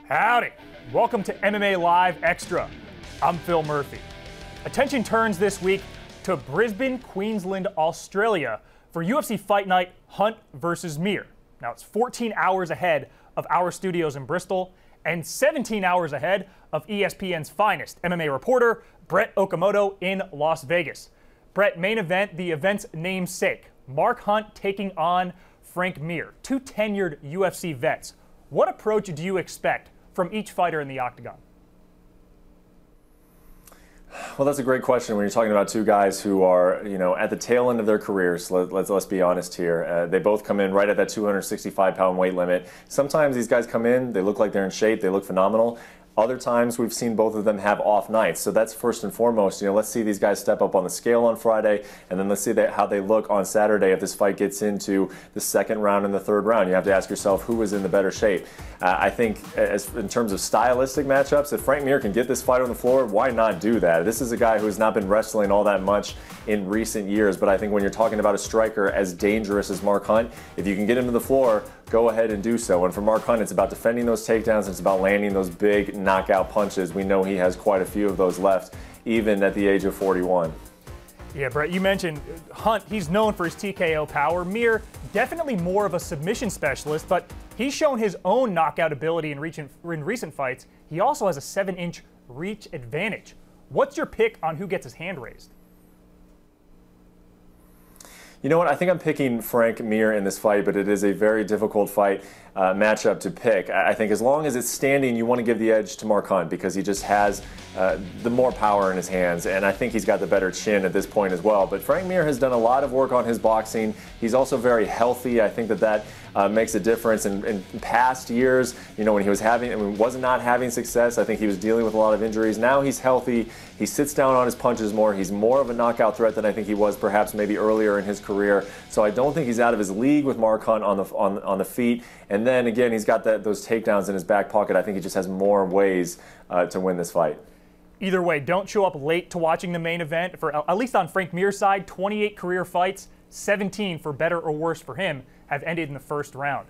Howdy. Welcome to MMA Live Extra. I'm Phil Murphy. Attention turns this week to Brisbane, Queensland, Australia for UFC Fight Night Hunt versus Mir. Now it's 14 hours ahead of our studios in Bristol and 17 hours ahead of ESPN's finest MMA reporter, Brett Okamoto in Las Vegas. Brett, main event, the event's namesake, Mark Hunt taking on Frank Mir, two tenured UFC vets. What approach do you expect from each fighter in the octagon? Well, that's a great question when you're talking about two guys who are, at the tail end of their careers. Let's be honest here. They both come in right at that 265-pound weight limit. Sometimes these guys come in, they look like they're in shape, they look phenomenal. Other times we've seen both of them have off nights. So that's first and foremost. Let's see these guys step up on the scale on Friday, and then let's see how they look on Saturday if this fight gets into the second round and the third round. You have to ask yourself who is in the better shape. I think in terms of stylistic matchups, if Frank Mir can get this fight on the floor, why not do that? This is a guy who has not been wrestling all that much in recent years, but I think when you're talking about a striker as dangerous as Mark Hunt, if you can get him to the floor, go ahead and do so. And for Mark Hunt, it's about defending those takedowns. It's about landing those big knockout punches. We know he has quite a few of those left, even at the age of 41. Yeah, Brett, you mentioned Hunt. He's known for his TKO power. Mir, definitely more of a submission specialist, but he's shown his own knockout ability in recent fights. He also has a 7-inch reach advantage. What's your pick on who gets his hand raised? You know what? I think I'm picking Frank Mir in this fight, but it is a very difficult fight matchup to pick. I think as long as it's standing, you want to give the edge to Mark Hunt because he just has the more power in his hands, and I think he's got the better chin at this point as well. But Frank Mir has done a lot of work on his boxing. He's also very healthy. I think that makes a difference. In past years, when he was not having success, I think he was dealing with a lot of injuries. Now he's healthy. He sits down on his punches more. He's more of a knockout threat than I think he was perhaps maybe earlier in his career. So I don't think he's out of his league with Mark Hunt on the feet. And then again, he's got those takedowns in his back pocket. I think he just has more ways to win this fight. Either way, don't show up late to watching the main event. For at least on Frank Mir's side, 28 career fights, 17 for better or worse for him, have ended in the first round.